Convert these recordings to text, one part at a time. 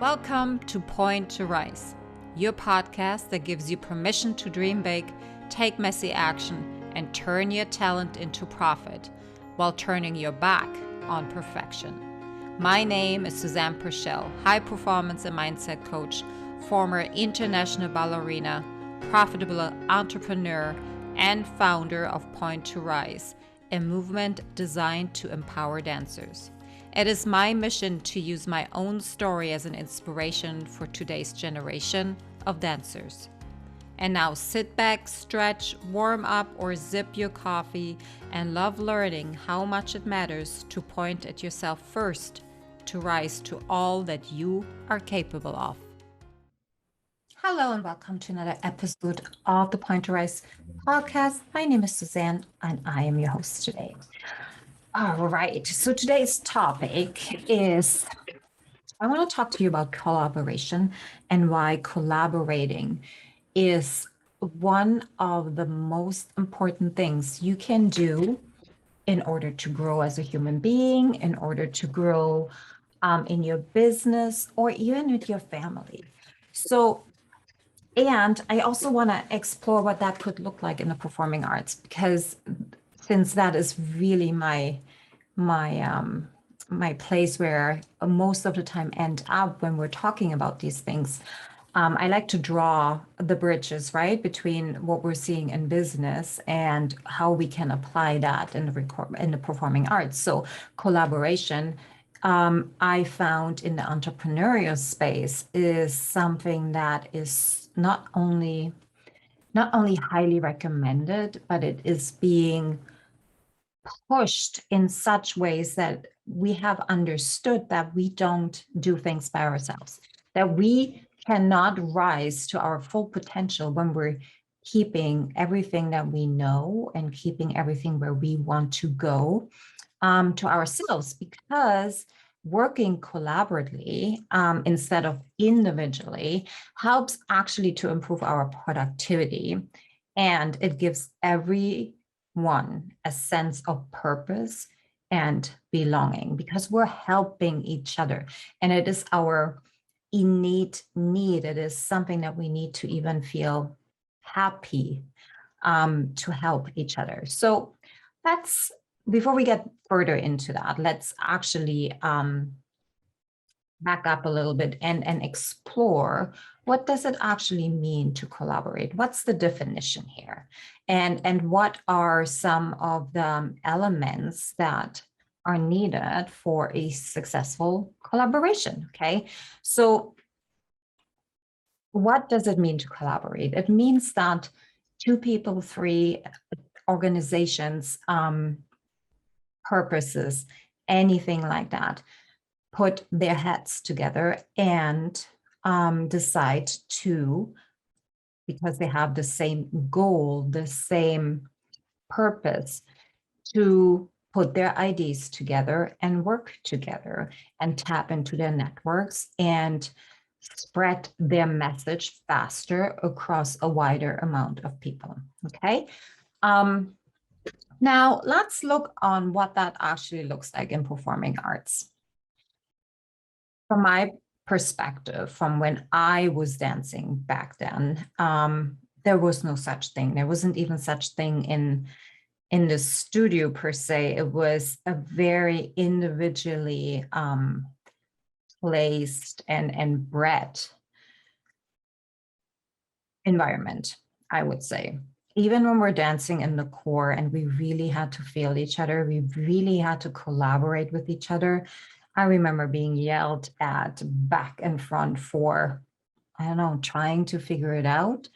Welcome to Point to Rise, your podcast that gives you permission to dream big, take messy action, and turn your talent into profit while turning your back on perfection. My name is Susanne, high performance and mindset coach, former international ballerina, profitable entrepreneur, and founder of Point to Rise, a movement designed to empower dancers. It is my mission to use my own story as an inspiration for today's generation of dancers. And now sit back, stretch, warm up, or sip your coffee and love learning how much it matters to point at yourself first to rise to all that you are capable of. Hello and welcome to another episode of the Point to Rise podcast. My name is Susanne and I am your host today. All right, so today's topic is, I want to talk to you about collaboration and why collaborating is one of the most important things you can do in order to grow as a human being, in order to grow in your business, or even with your family. And I also want to explore what that could look like in the performing arts, because since that is really my place where most of the time end up when we're talking about these things. I like to draw the bridges, right, between what we're seeing in business and how we can apply that in the performing arts. So collaboration, I found in the entrepreneurial space, is something that is not only highly recommended, but it is being pushed in such ways that we have understood that we don't do things by ourselves, that we cannot rise to our full potential when we're keeping everything that we know and keeping everything where we want to go to ourselves, because working collaboratively instead of individually helps actually to improve our productivity, and it gives everyone a sense of purpose and belonging, because we're helping each other, and it is our innate need. It is something that we need to even feel happy to help each other. So that's, before we get further into that, let's actually back up a little bit and explore, what does it actually mean to collaborate? What's the definition here? And what are some of the elements that are needed for a successful collaboration? Okay, so what does it mean to collaborate? It means that two people, three organizations, purposes, anything like that, put their heads together and decide to, because they have the same goal, the same purpose, to put their ideas together and work together and tap into their networks and spread their message faster across a wider amount of people. Okay. Now let's look on what that actually looks like in performing arts. From my perspective, from when I was dancing back then, there was no such thing. There wasn't even such thing in the studio per se. It was a very individually placed and bred environment, I would say. Even when we're dancing in the core and we really had to feel each other, we really had to collaborate with each other. I remember being yelled at back and front for, I don't know, trying to figure it out,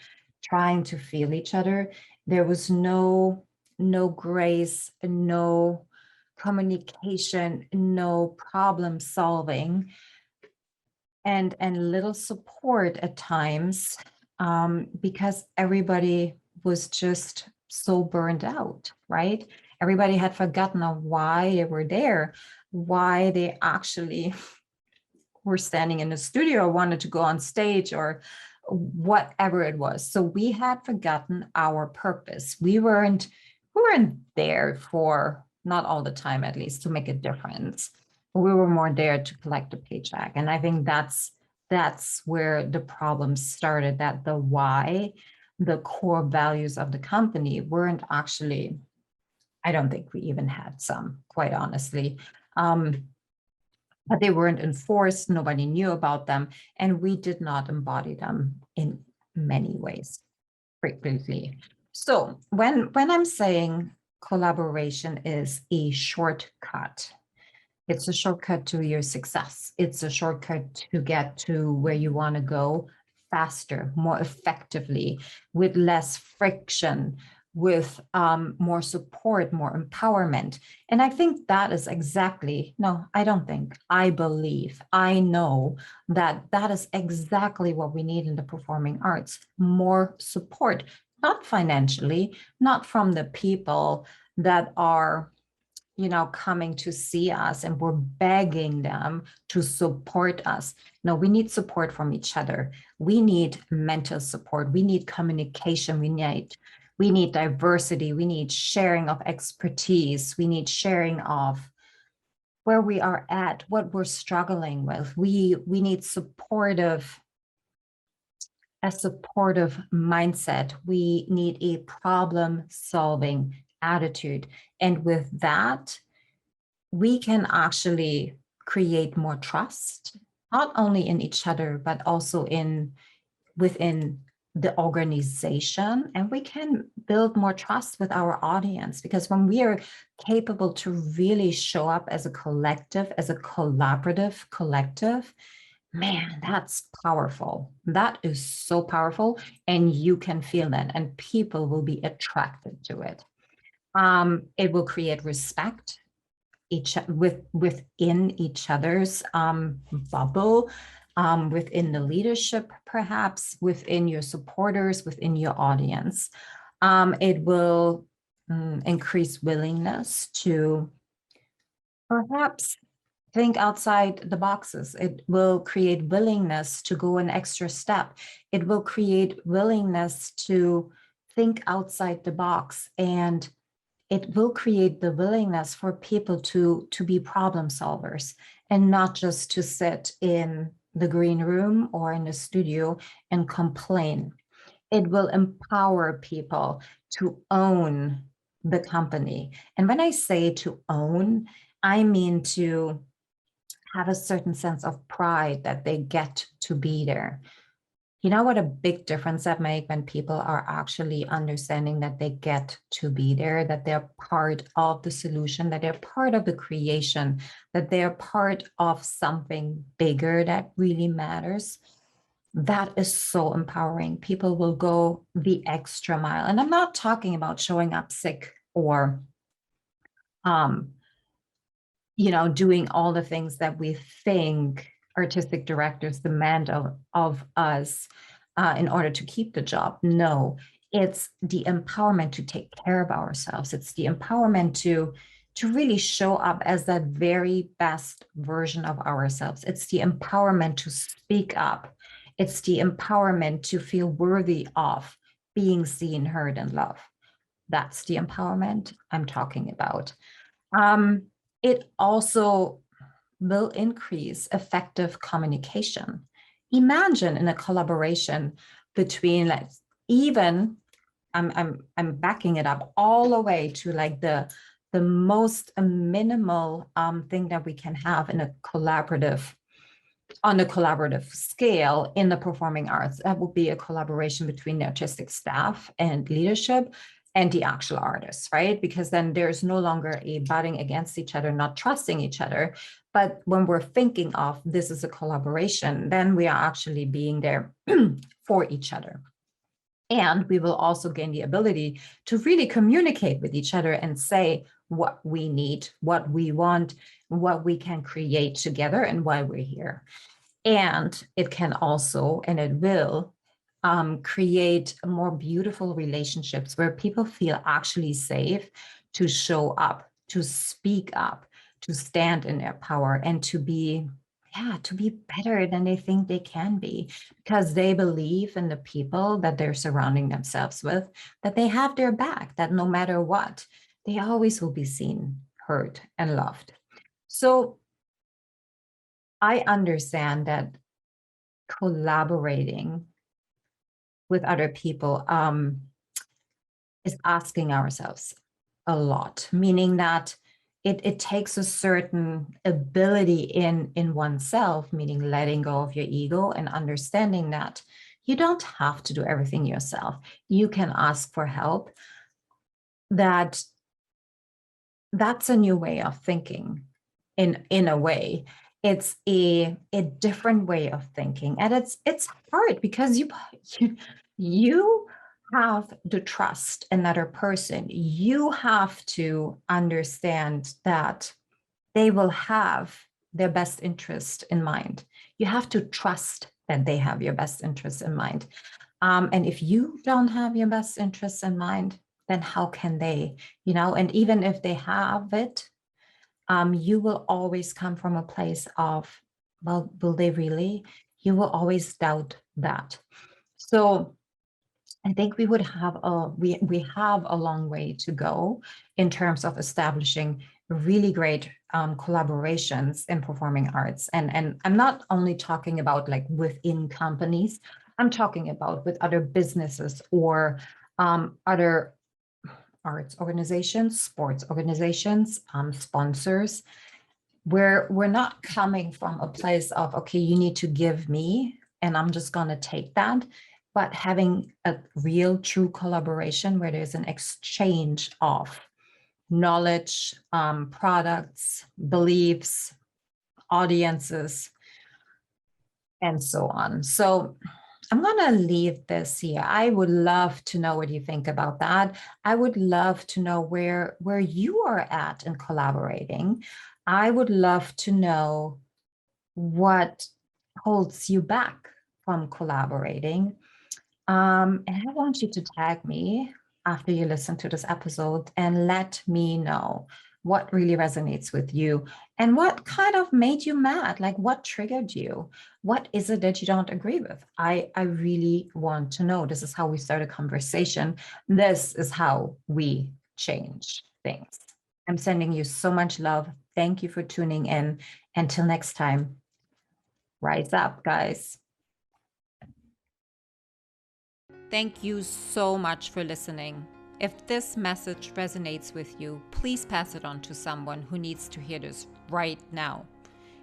trying to feel each other. There was no grace, no communication, no problem solving, and little support at times, because everybody was just so burned out, right? Everybody had forgotten of why they were there, why they actually were standing in the studio or wanted to go on stage or whatever it was. So we had forgotten our purpose. We weren't there for, not all the time at least, to make a difference. We were more there to collect a paycheck. And I think that's that's where the problem started, that the why, the core values of the company weren't actually, I don't think we even had some, quite honestly. But they weren't enforced, nobody knew about them, and we did not embody them in many ways frequently. So when I'm saying collaboration is a shortcut, it's a shortcut to your success. It's a shortcut to get to where you want to go faster, more effectively, with less friction, with more support, more empowerment. And I think that is exactly, no, I don't think, I believe, I know that that is exactly what we need in the performing arts, more support, not financially, not from the people that are coming to see us and we're begging them to support us. No, we need support from each other. We need mental support. We need communication. We need diversity. We need sharing of expertise. We need sharing of where we are at, what we're struggling with. We need a supportive mindset. We need a problem-solving attitude. And with that, we can actually create more trust, not only in each other, but also within the organization. And we can build more trust with our audience, because when we are capable to really show up as a collective, as a collaborative collective, man, that's powerful. That is so powerful. And you can feel that, and people will be attracted to it. It will create respect within each other's bubble, within the leadership, perhaps within your supporters, within your audience. It will increase willingness to perhaps think outside the boxes. It will create willingness to go an extra step. It will create willingness to think outside the box, and it will create the willingness for people to be problem solvers and not just to sit in the green room or in the studio and complain. It will empower people to own the company. And when I say to own, I mean to have a certain sense of pride that they get to be there. You know what a big difference that makes when people are actually understanding that they get to be there, that they're part of the solution, that they're part of the creation, that they're part of something bigger that really matters. That is so empowering. People will go the extra mile. And I'm not talking about showing up sick or doing all the things that we think artistic directors demand of us in order to keep the job. No, it's the empowerment to take care of ourselves. It's the empowerment to really show up as that very best version of ourselves. It's the empowerment to speak up. It's the empowerment to feel worthy of being seen, heard, and loved. That's the empowerment I'm talking about. It also will increase effective communication. Imagine in a collaboration between, like, even I'm backing it up all the way to like the most minimal thing that we can have in a collaborative on a collaborative scale in the performing arts. That would be a collaboration between the artistic staff and leadership and the actual artists, right? Because then there's no longer a butting against each other, not trusting each other. But when we're thinking of this as a collaboration, then we are actually being there for each other. And we will also gain the ability to really communicate with each other and say what we need, what we want, what we can create together, and why we're here. And it can also, and it will, create more beautiful relationships where people feel actually safe to show up, to speak up, to stand in their power, and to be better than they think they can be, because they believe in the people that they're surrounding themselves with, that they have their back, that no matter what, they always will be seen, heard, and loved. So I understand that collaborating with other people is asking ourselves a lot, meaning that it takes a certain ability in oneself, meaning letting go of your ego and understanding that you don't have to do everything yourself. You can ask for help. That's a new way of thinking. In a way, it's a different way of thinking, and it's hard because you have to trust another person. You have to understand that they will have their best interest in mind. You have to trust that they have your best interest in mind. And if you don't have your best interest in mind, then how can they, and even if they have it, you will always come from a place of, well, will they really? You will always doubt that. So I think we have a long way to go in terms of establishing really great collaborations in performing arts. And I'm not only talking about like within companies, I'm talking about with other businesses or other arts organizations, sports organizations, sponsors, where we're not coming from a place of, okay, you need to give me and I'm just going to take that, but having a real true collaboration where there's an exchange of knowledge, products, beliefs, audiences, and so on. So I'm going to leave this here. I would love to know what you think about that. I would love to know where you are at in collaborating. I would love to know what holds you back from collaborating. And I want you to tag me after you listen to this episode and let me know what really resonates with you and what kind of made you mad, like what triggered you. What is it that you don't agree with? I really want to know. This is how we start a conversation. This is how we change things. I'm sending you so much love. Thank you for tuning in. Until next time, rise up, guys. Thank you so much for listening. If this message resonates with you, please pass it on to someone who needs to hear this right now.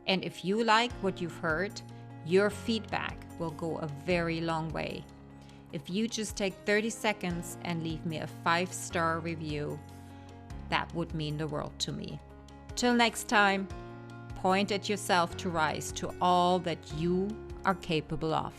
And if you like what you've heard, your feedback will go a very long way. If you just take 30 seconds and leave me a 5-star review, that would mean the world to me. Till next time, point at yourself to rise to all that you are capable of.